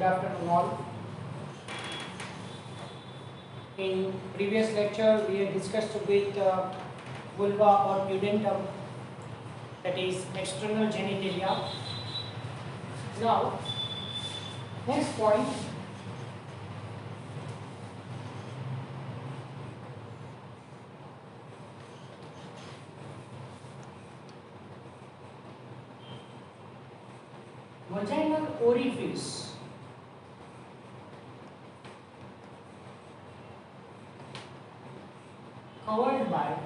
Good afternoon all. In previous lecture we had discussed with vulva or pudentum, that is external genitalia. Now next point, vaginal orifice. Covered by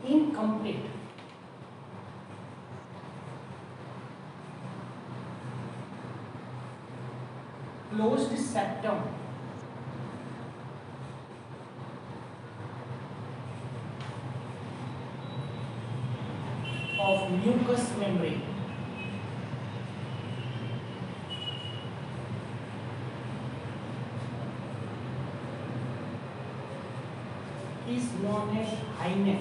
incomplete closed septum of mucous membrane. Is known as hymen.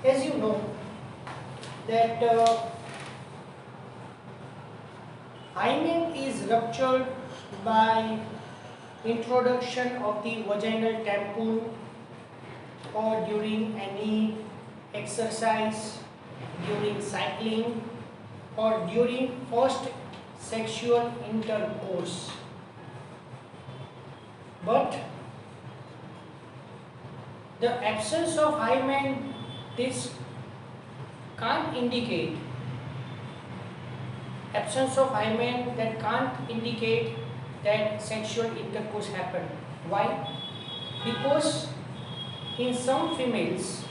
As you know that hymen is ruptured by introduction of the vaginal tampon or during any exercise, during cycling or during first sexual intercourse. But the absence of hymen, this can't indicate absence of hymen, that can't indicate that sexual intercourse happened. Why? Because in some females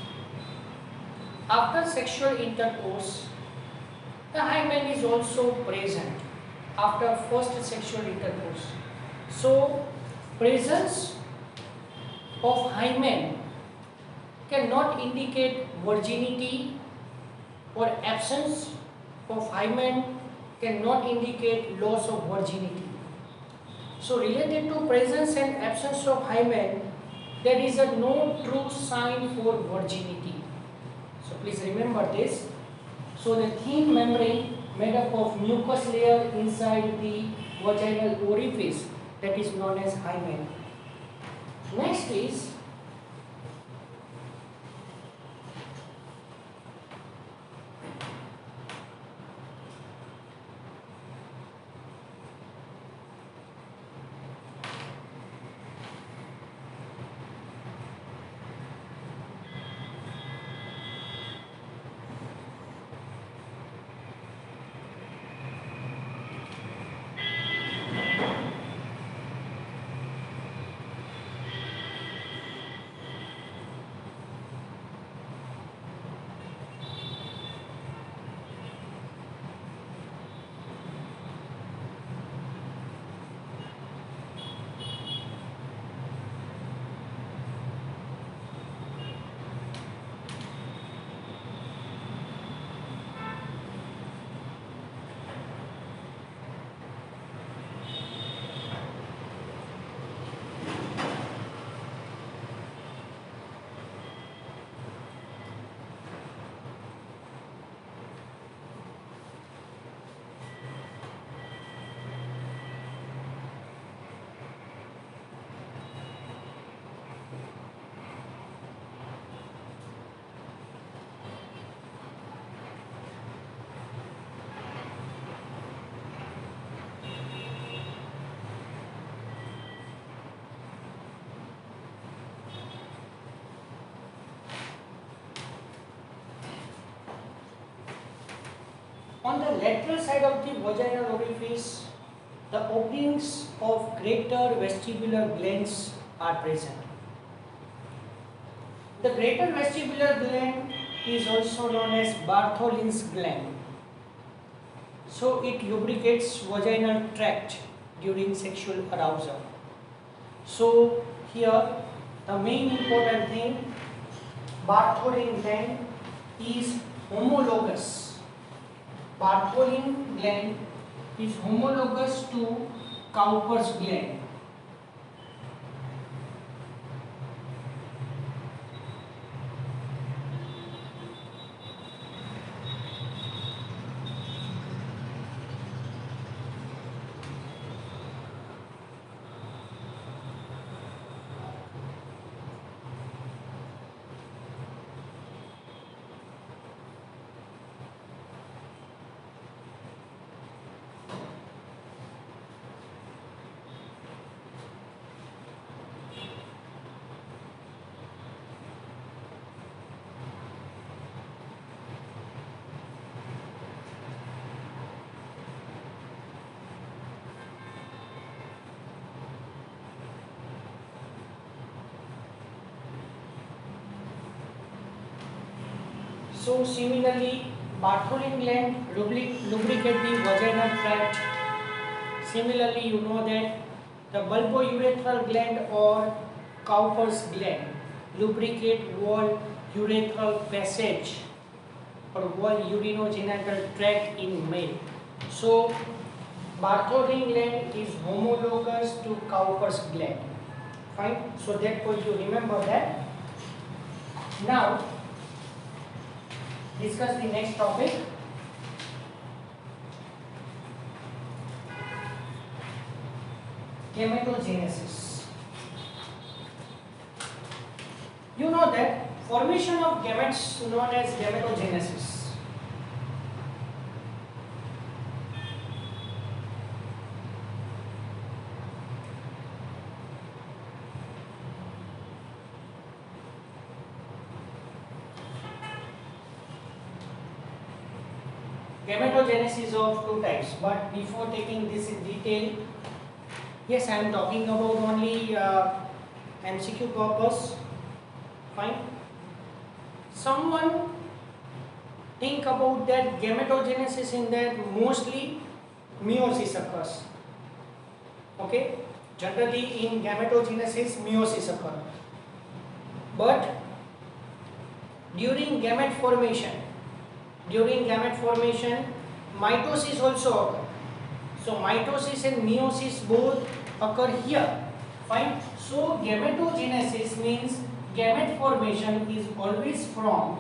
after sexual intercourse the hymen is also present after first sexual intercourse. So presence of hymen cannot indicate virginity, or absence of hymen cannot indicate loss of virginity. So related to presence and absence of hymen, there is no true sign for virginity. So please remember this. So the thin membrane made up of mucus layer inside the vaginal orifice, that is known as hymen. Next is on the lateral side of the vaginal orifice, the openings of greater vestibular glands are present. The greater vestibular gland is also known as Bartholin's gland. So it lubricates vaginal tract during sexual arousal. So here the main important thing, Bartholin gland is homologous. Bartholin gland is homologous to Cowper's gland. So similarly, Bartholin gland lubricate the vaginal tract. Similarly, you know that the bulbourethral gland or Cowper's gland lubricate wall urethral passage or wall urinogenital tract in male. So Bartholin gland is homologous to Cowper's gland. Fine. So that point you remember that. Now discuss the next topic. Gametogenesis. You know that formation of gametes known as gametogenesis. Gametogenesis of two types, but before taking this in detail, yes, I am talking about only MCQ purpose. Fine. Someone think about that gametogenesis in that mostly meiosis occurs. Okay. Generally in gametogenesis meiosis occurs. But during gamete formation, mitosis also occurs. So mitosis and meiosis both occur here. Fine. So gametogenesis means gamete formation is always from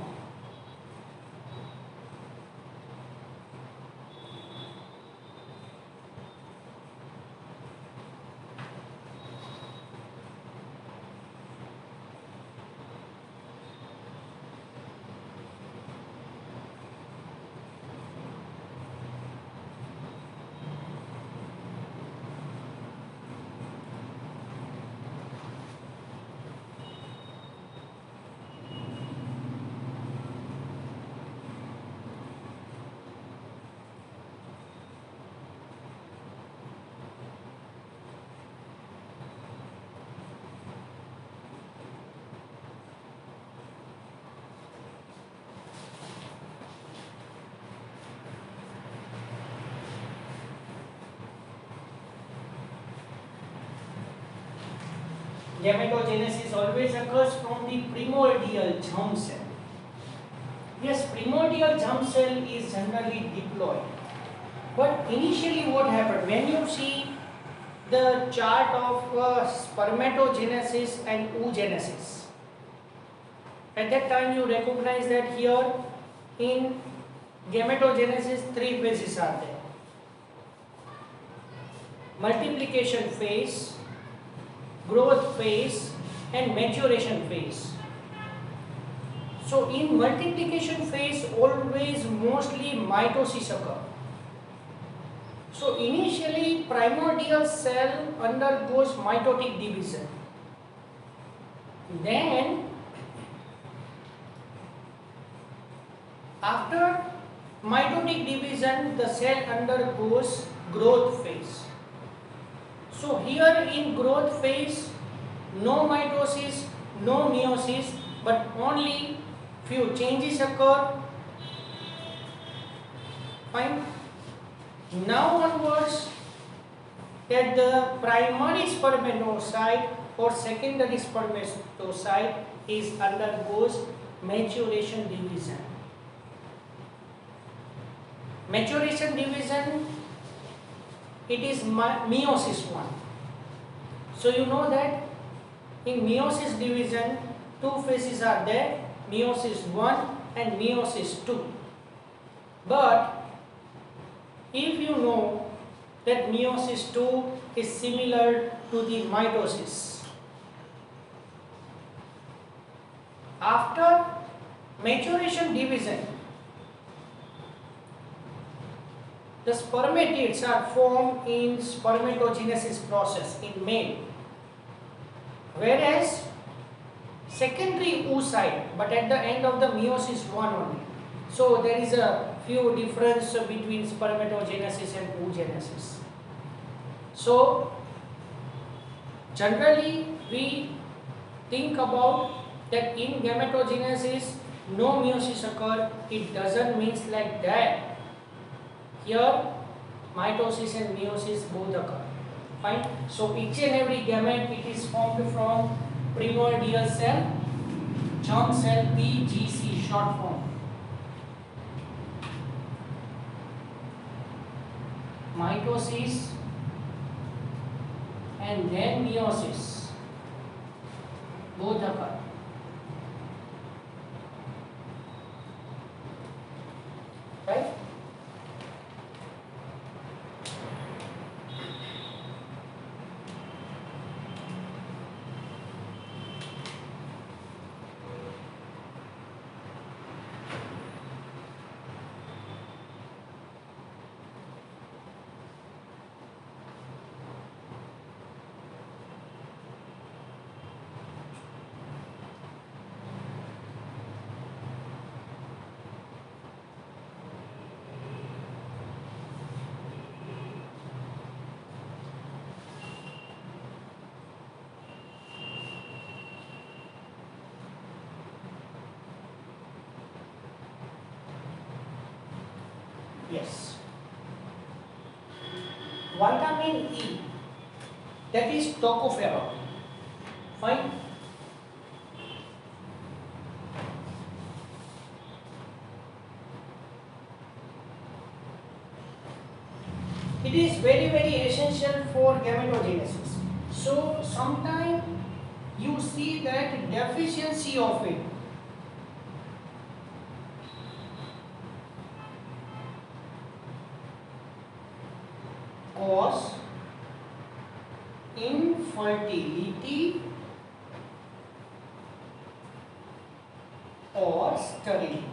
gametogenesis always occurs from the primordial germ cell. Yes, primordial germ cell is generally diploid. But initially what happened, when you see the chart of spermatogenesis and oogenesis, at that time you recognize that here in gametogenesis three phases are there. Multiplication phase, growth phase and maturation phase. So in multiplication phase always mostly mitosis occur. So initially primordial cell undergoes mitotic division. Then after mitotic division the cell undergoes growth phase. So here in growth phase, no mitosis, no meiosis, but only few changes occur. Fine. Now onwards, that the primary spermatocyte or secondary spermatocyte is undergoes maturation division. Maturation division, it is meiosis 1. So you know that in meiosis division two phases are there, meiosis 1 and meiosis 2. But if you know that meiosis 2 is similar to the mitosis, after maturation division the spermatids are formed in spermatogenesis process in male, whereas secondary oocyte, but at the end of the meiosis 1 only. So there is a few difference between spermatogenesis and oogenesis. So generally we think about that in gametogenesis no meiosis occur, it doesn't means like that. Here mitosis and meiosis both occur. Fine. So each and every gamete, it is formed from primordial cell, germ cell, PGC short form. Mitosis and then meiosis both occur. Right? Yes. Vitamin E, that is tocopherol. Fine. It is very essential for gametogenesis. So sometimes you see that deficiency of it cause infertility or sterility.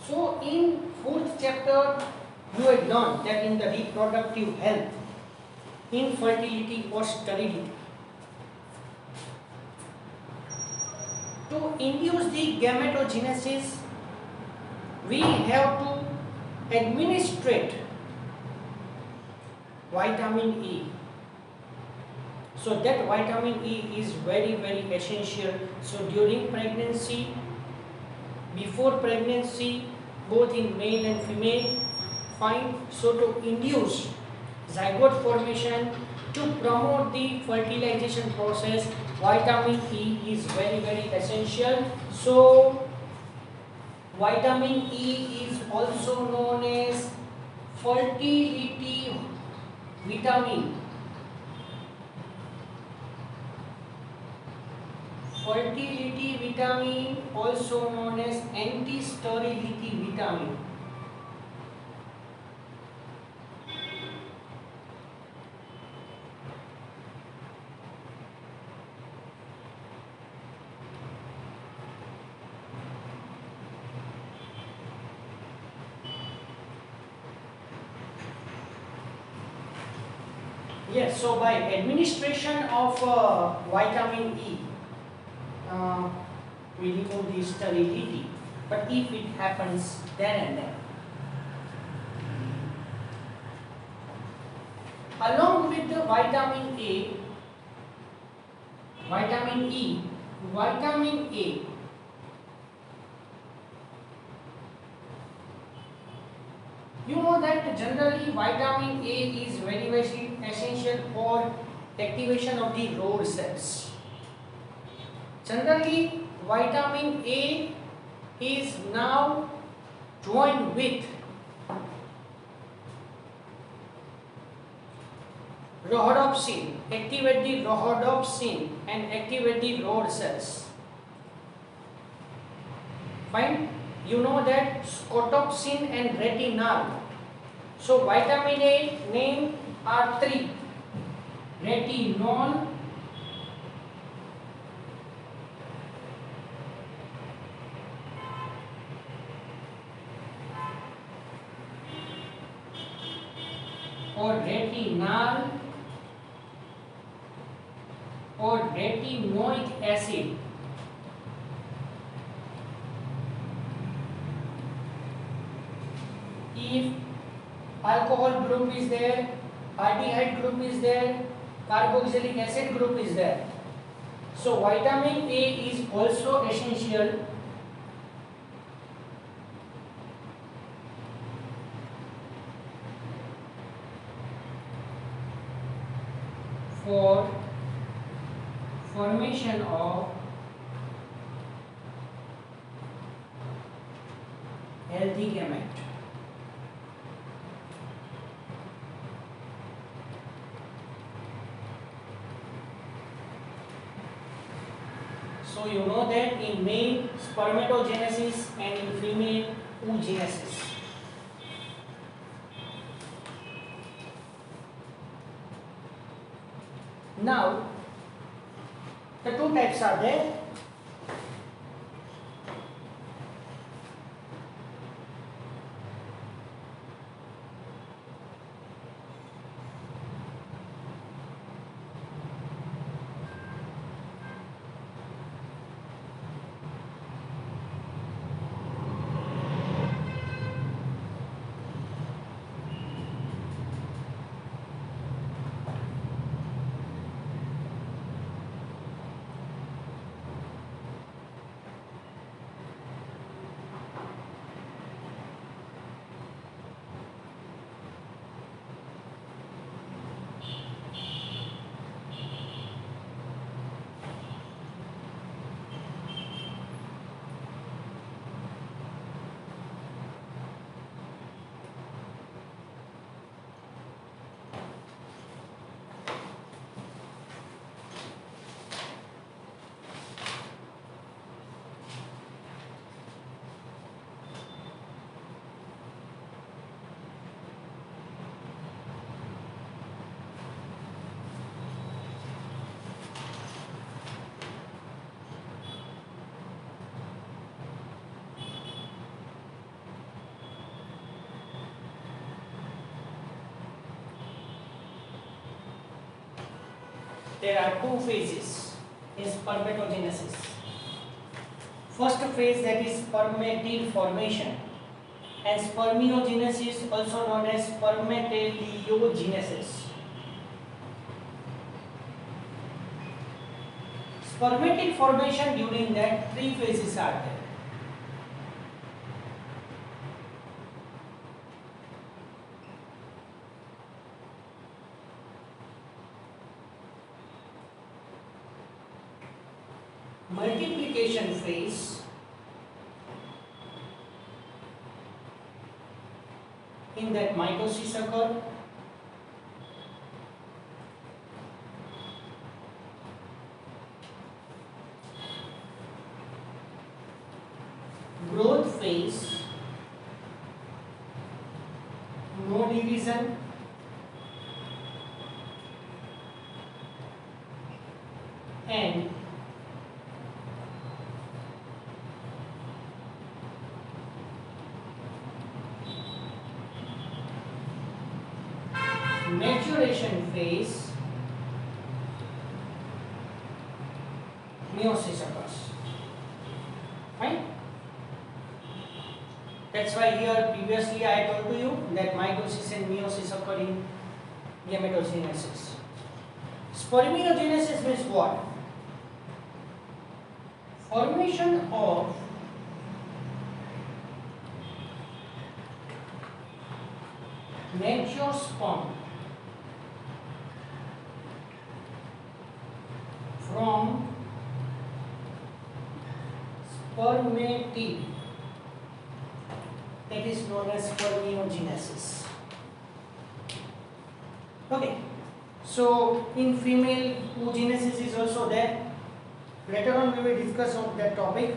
So in 4th chapter you had learned that in the reproductive health, infertility or sterility, to induce the gametogenesis, we have to administrate vitamin E. So that vitamin E is very essential. So during pregnancy, before pregnancy, both in male and female, fine. So to induce zygote formation, to promote the fertilization process, vitamin E is very essential. So vitamin E is also known as fertility vitamin. Fertility vitamin, also known as anti-sterility vitamin. Yes, so by administration of vitamin E, we remove the sterility, but if it happens then and there. Along with the vitamin A, vitamin E, vitamin A you know that generally vitamin A is very essential for activation of the rod cells. Generally vitamin A is now joined with rhodopsin, activate the rhodopsin and activate the rod cells. Fine. You know that scotopsin and retinal. So vitamin A name are three: retinol, or retinal or retinoic acid. If alcohol group is there, aldehyde group is there, carboxylic acid group is there. So vitamin A is also essential for formation of healthy gamete. So you know that in male spermatogenesis and in female oogenesis. Now the two types are there. There are two phases in spermatogenesis. First phase, that is spermatid formation, and spermiogenesis, also known as spermatogenesis. Spermatid formation, during that three phases are there. Multiplication phase, in that mitosis occur. Growth phase, no division. And maturation phase, meiosis occurs. Fine. That's why here previously I told to you that mitosis and meiosis occur in gametogenesis. Spermiogenesis means what? Formation of mature sperm from spermatid, that is known as spermiogenesis. Okay, so in female oogenesis is also there. Later on we will discuss on that topic.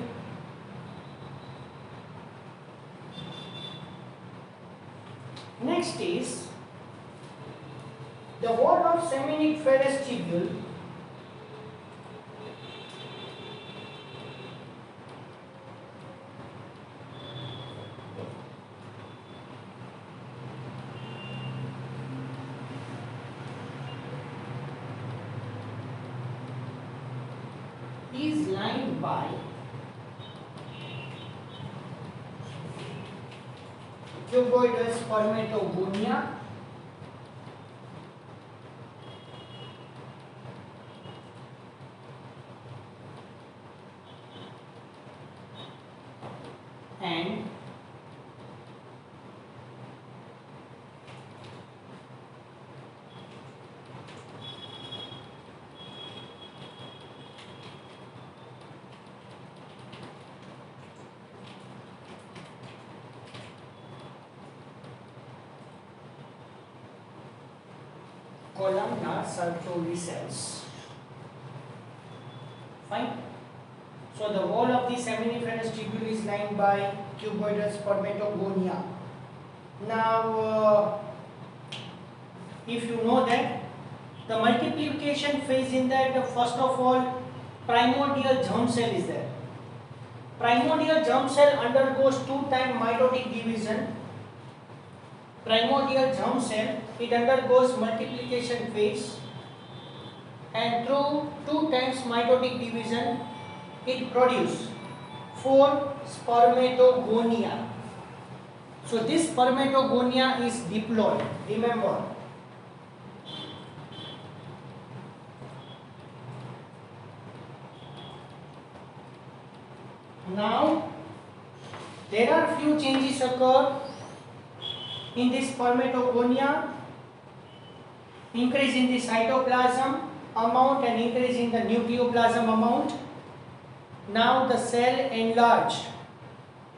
Next is the wall of seminiferous tubule is lined by cuboidal spermatogonia and columnar Sertoli cells. Fine. So the wall of the seminiferous tubule is lined by cuboidal spermatogonia. Now, if you know that the multiplication phase in that, first of all, primordial germ cell is there. Primordial germ cell undergoes 2-time mitotic division. Primordial germ cell, it undergoes multiplication phase, and through 2 times mitotic division it produces 4 spermatogonia. So this spermatogonia is diploid, remember. Now there are few changes occur in this spermatogonia, increase in the cytoplasm amount and increase in the nucleoplasm amount. Now the cell enlarged,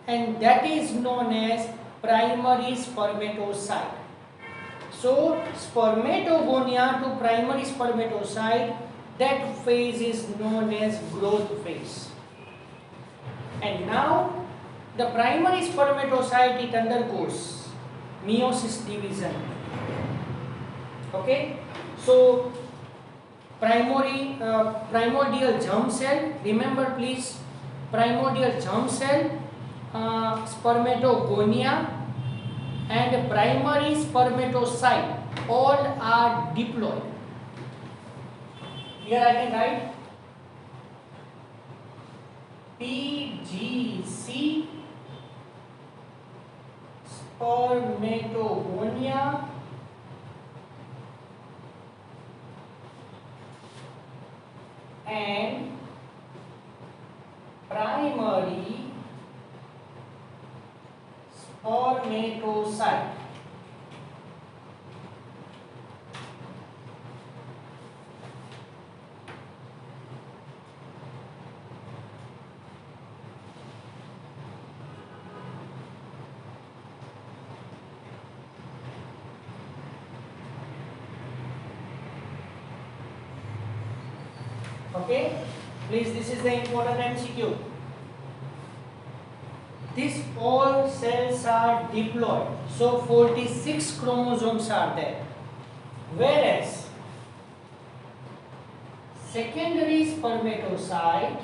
and that is known as primary spermatocyte. So spermatogonia to primary spermatocyte, that phase is known as growth phase. And now the primary spermatocyte, it undergoes meiosis division. Okay, so primordial germ cell, remember please, primordial germ cell, spermatogonia and primary spermatocyte, all are diploid. Here I can write PGC, spermatogonia, and primary spermatocyte. Okay, please, this is the important MCQ. These all cells are diploid, so 46 chromosomes are there. Whereas secondary spermatocyte,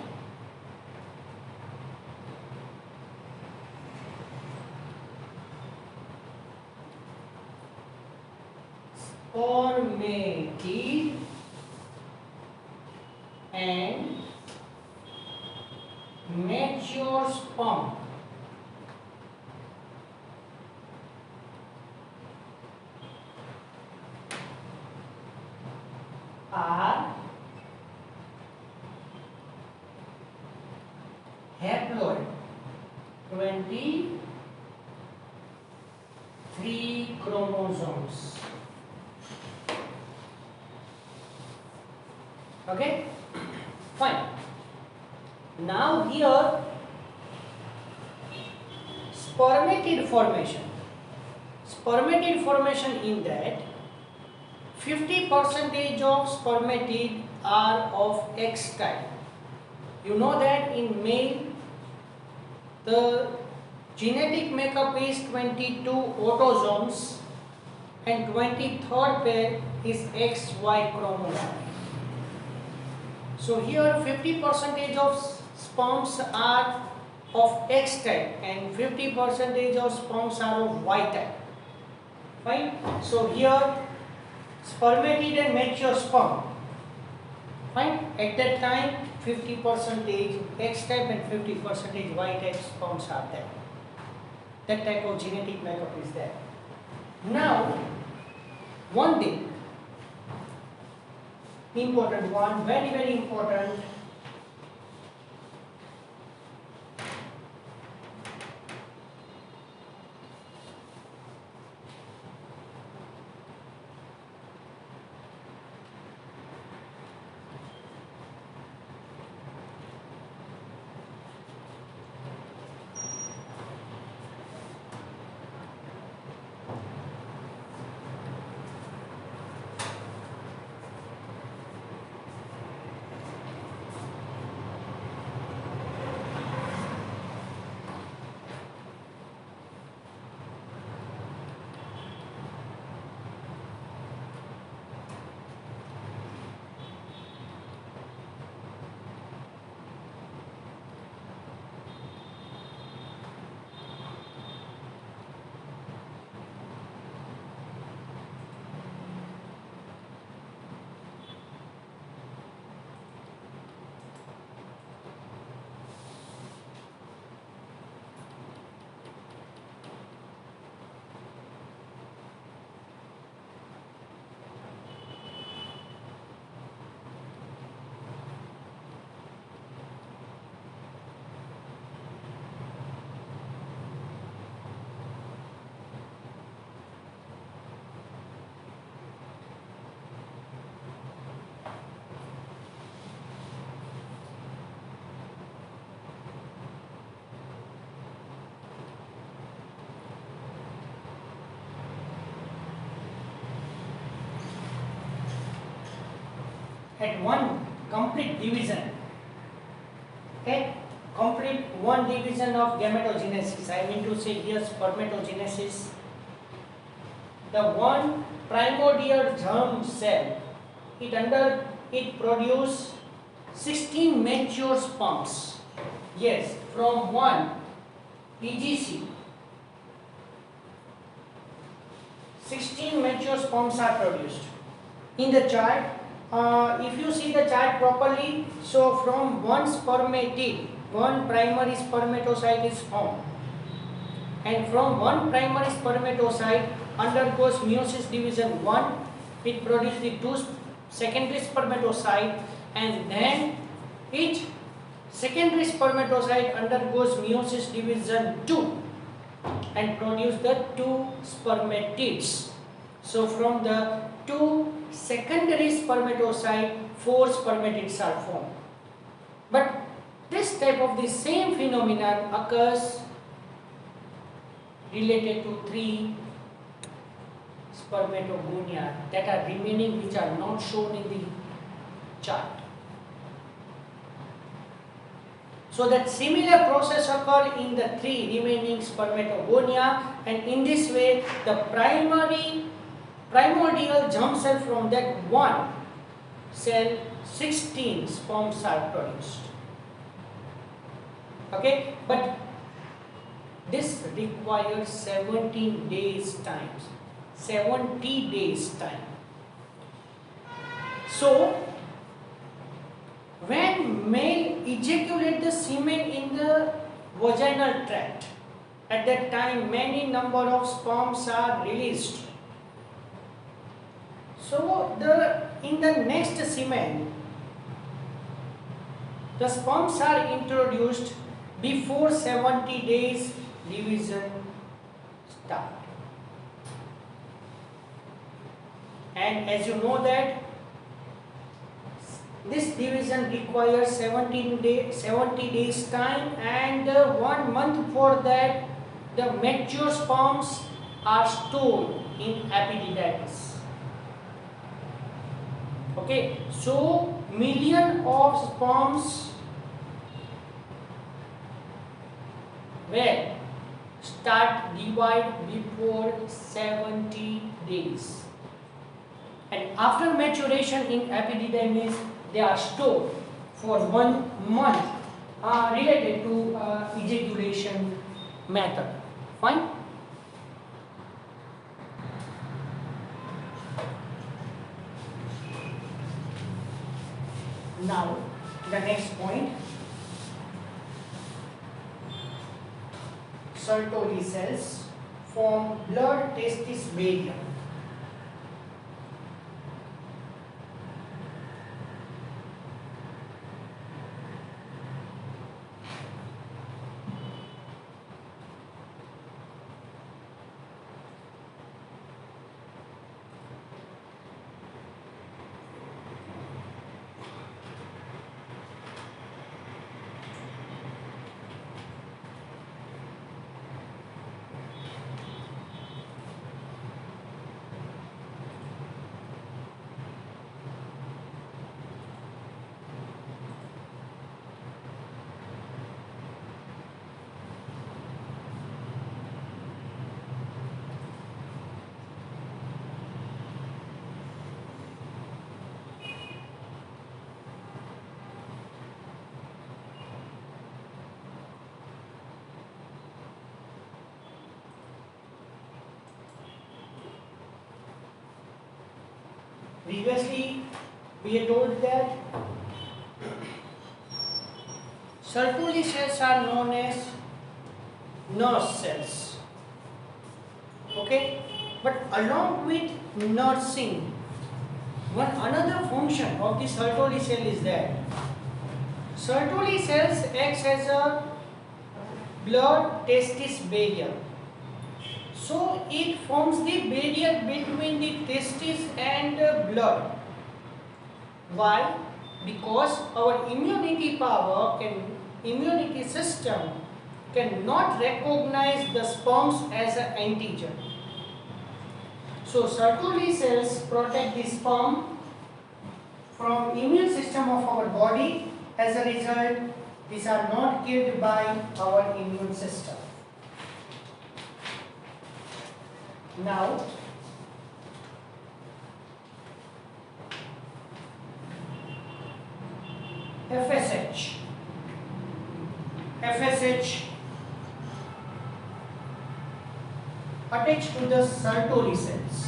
spermatid and mature sperm are haploid, 23 chromosomes. Okay, fine. Now here spermatid formation. Spermatid formation, in that 50% of spermatid are of X type. You know that in male the genetic makeup is 22 autosomes and 23rd pair is XY chromosome. So here 50% of sperms are of X type and 50% of sperms are of Y type. Fine. So here spermatid and mature sperm. Fine. At that time 50% X type and 50% Y type sperms are there. That type of genetic makeup is there. Now one thing, important one, very very important. at one complete division, okay, complete one division of gametogenesis, I mean to say here spermatogenesis, the one primordial germ cell, it produce 16 mature sperms. Yes, from one EGC, 16 mature sperms are produced. In the chart, if you see the chart properly, so from one spermatid, one primary spermatocyte is formed, and from one primary spermatocyte undergoes meiosis division 1, it produces the two secondary spermatocyte, and then each secondary spermatocyte undergoes meiosis division 2 and produce the two spermatids. So from the two secondary spermatocyte, 4 spermatids are formed. But this type of the same phenomenon occurs related to 3 spermatogonia that are remaining, which are not shown in the chart. So that similar process occur in the 3 remaining spermatogonia, and in this way the primordial germ cell, from that one cell 16 sperms are produced. Okay, but this requires 17 days time. 70 days time. So when male ejaculate the semen in the vaginal tract, at that time many number of sperms are released. So in the next semen, the sperms are introduced before 70 days division start. And as you know that this division requires 70 days time, and 1 month for that the mature sperms are stored in epididymis. Okay, so million of sperms will start divide before 70 days, and after maturation in epididymis they are stored for 1 month, related to ejaculation method. Fine. Now the next point, Sertoli cells form blood testis barrier. Previously, we had told that Sertoli cells are known as nurse cells. Okay, but along with nursing, one another function of the Sertoli cell is that Sertoli cells acts as a blood testis barrier. So it forms the barrier between the testis and blood. Why? Because our immunity system cannot recognize the sperms as an antigen. So Sertoli cells protect the sperm from immune system of our body. As a result, these are not killed by our immune system. Now, FSH. FSH attached to the Sertoli cells.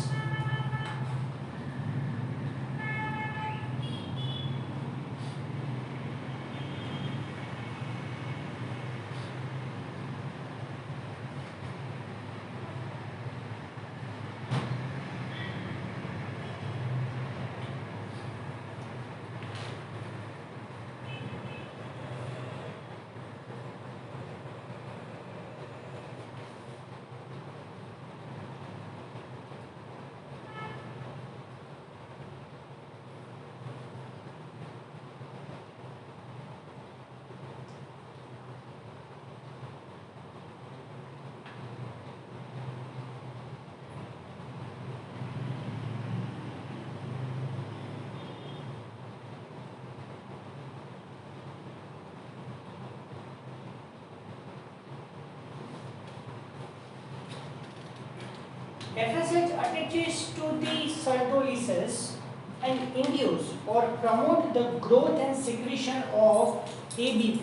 FSH attaches to the Sertoli cells and induce or promote the growth and secretion of ABP,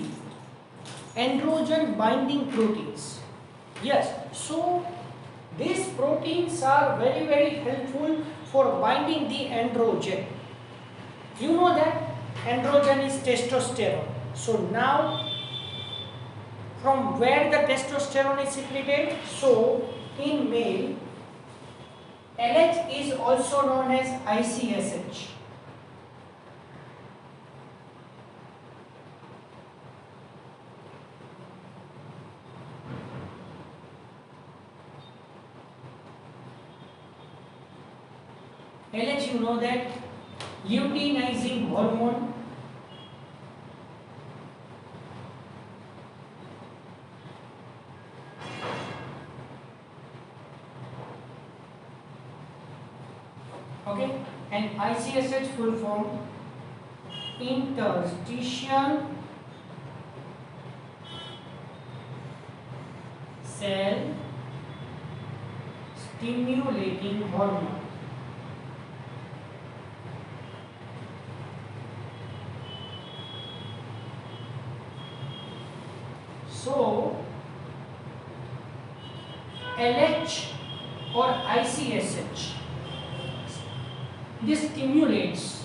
androgen binding proteins. Yes, so these proteins are very helpful for binding the androgen. You know that androgen is testosterone. So now, from where the testosterone is secreted? So in male, LH is also known as ICSH. LH, you know that luteinizing hormone. Okay, and ICSH full form interstitial cell stimulating hormone. So LH or ICSH, this stimulates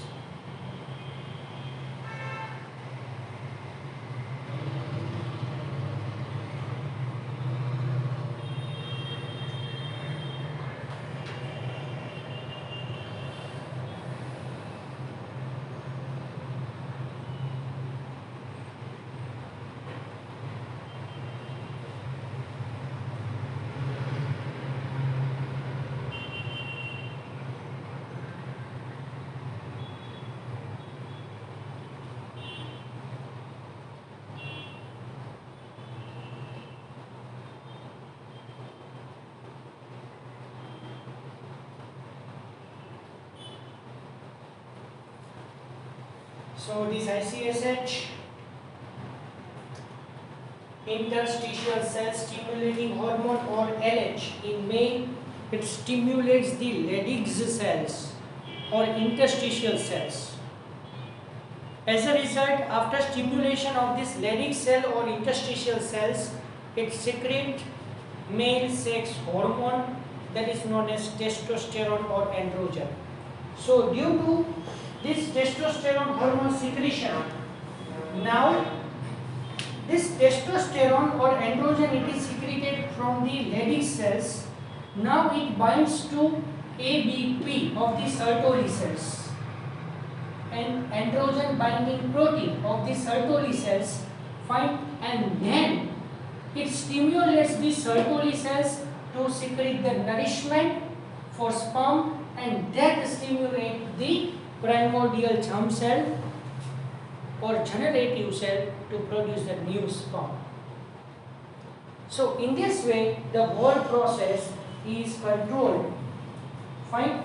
so this ICSH, interstitial cell stimulating hormone, or LH in male, it stimulates the Leydig cells or interstitial cells. As a result, after stimulation of this Leydig cell or interstitial cells, it secretes male sex hormone that is known as testosterone or androgen. So due to this testosterone hormone secretion, now this testosterone or androgen, it is secreted from the Leydig cells. Now it binds to ABP of the Sertoli cells, and androgen binding protein of the Sertoli cells, fine, and then it stimulates the Sertoli cells to secrete the nourishment for sperm, and that stimulates the primordial germ cell or generative cell to produce the new sperm. So in this way the whole process is controlled. Fine.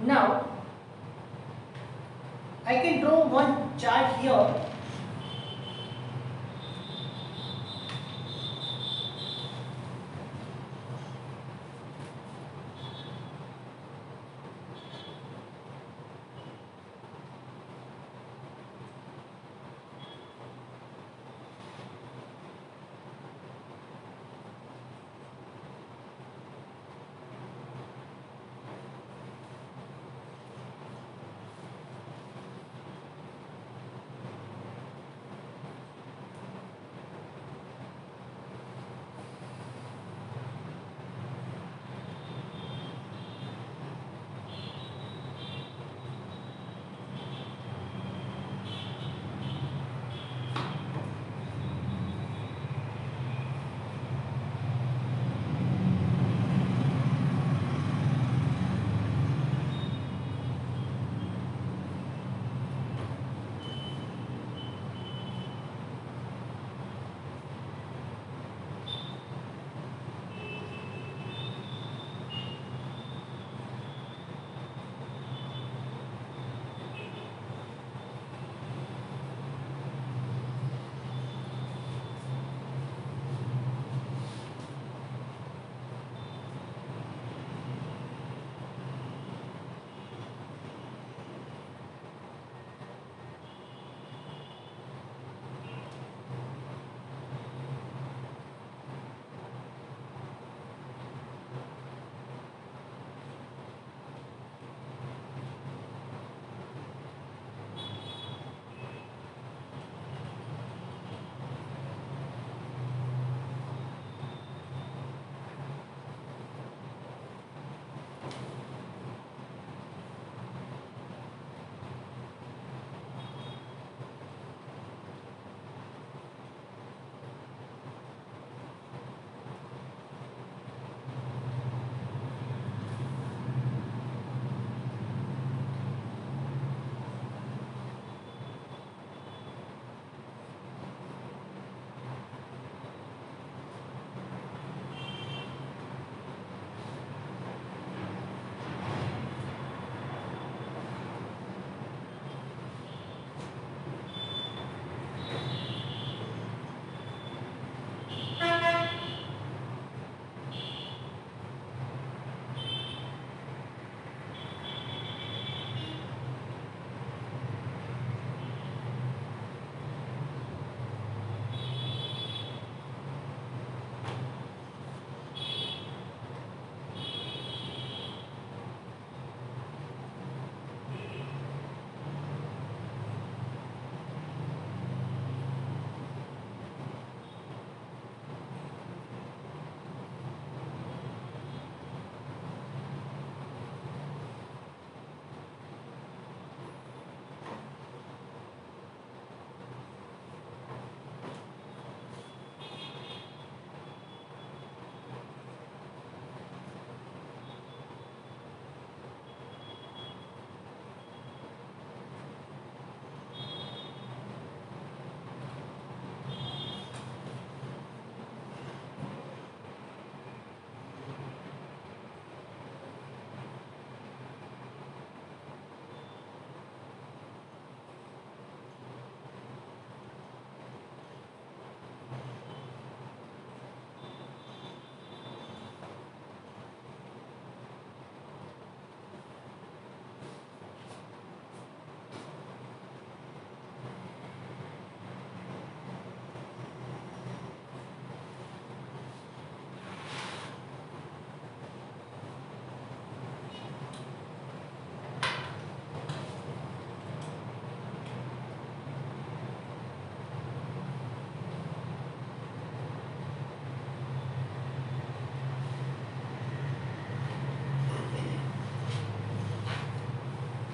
Now I can draw one chart here.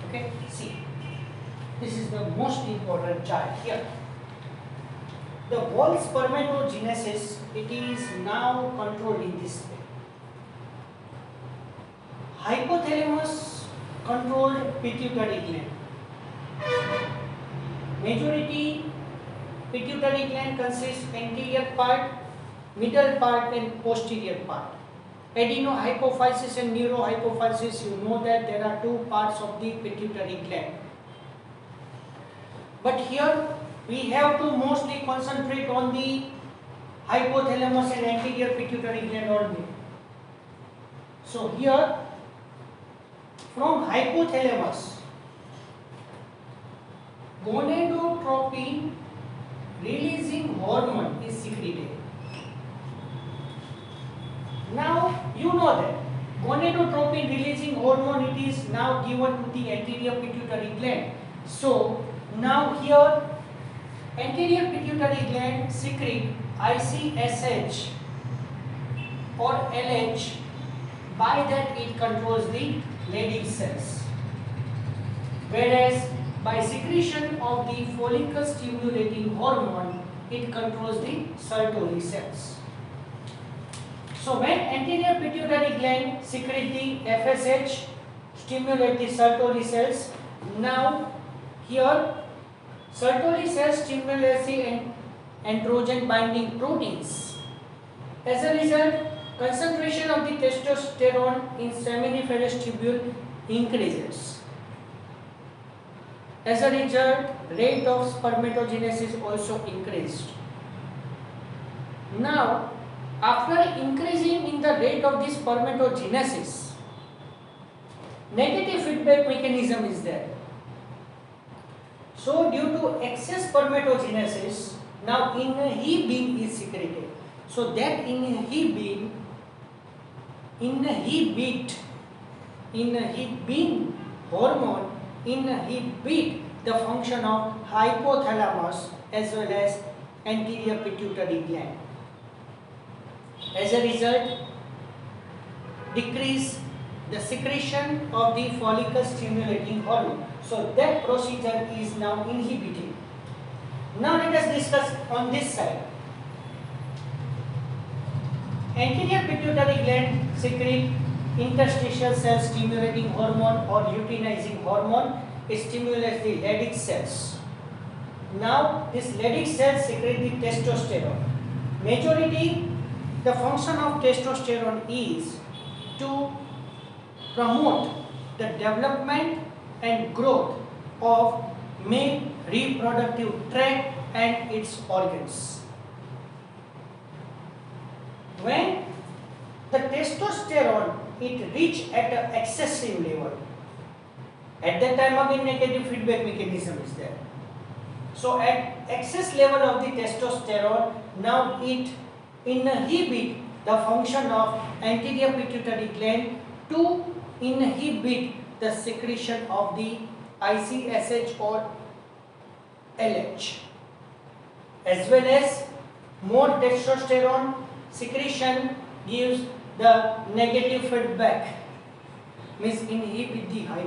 Okay, see, this is the most important chart here. The whole spermatogenesis, it is now controlled in this way. Hypothalamus controlled pituitary gland. Majority pituitary gland consists anterior part, middle part and posterior part. Adenohypophysis and neurohypophysis, you know that there are two parts of the pituitary gland. But here we have to mostly concentrate on the hypothalamus and anterior pituitary gland only. So here from hypothalamus, gonadotropin releasing hormone is secreted. Now you know that gonadotropin releasing hormone, it is now given to the anterior pituitary gland. So now here anterior pituitary gland secrete ICSH or LH, by that it controls the Leydig cells, whereas by secretion of the follicle stimulating hormone it controls the Sertoli cells. So when anterior pituitary gland secrete the FSH, stimulate the Sertoli cells, now here Sertoli cells stimulate the androgen binding proteins. As a result, concentration of the testosterone in seminiferous tubule increases. As a result, rate of spermatogenesis also increased. Now, after increasing in the rate of the spermatogenesis, negative feedback mechanism is there. So due to excess spermatogenesis, now inhibin is secreted. So that inhibin hormone inhibit the function of hypothalamus as well as anterior pituitary gland. As a result, decrease the secretion of the follicle stimulating hormone. So that procedure is now inhibited. Now let us discuss on this side. Anterior pituitary gland secrete interstitial cell stimulating hormone or luteinizing hormone. It stimulates the Leydig cells. Now this Leydig cells secrete the testosterone. Majority, the function of testosterone is to promote the development and growth of male reproductive tract and its organs. When the testosterone it reach at an excessive level, at that time again negative feedback mechanism is there. So at excess level of the testosterone, now it inhibit the function of anterior pituitary gland to inhibit the secretion of the ICSH or LH, as well as more testosterone secretion gives the negative feedback, means inhibit the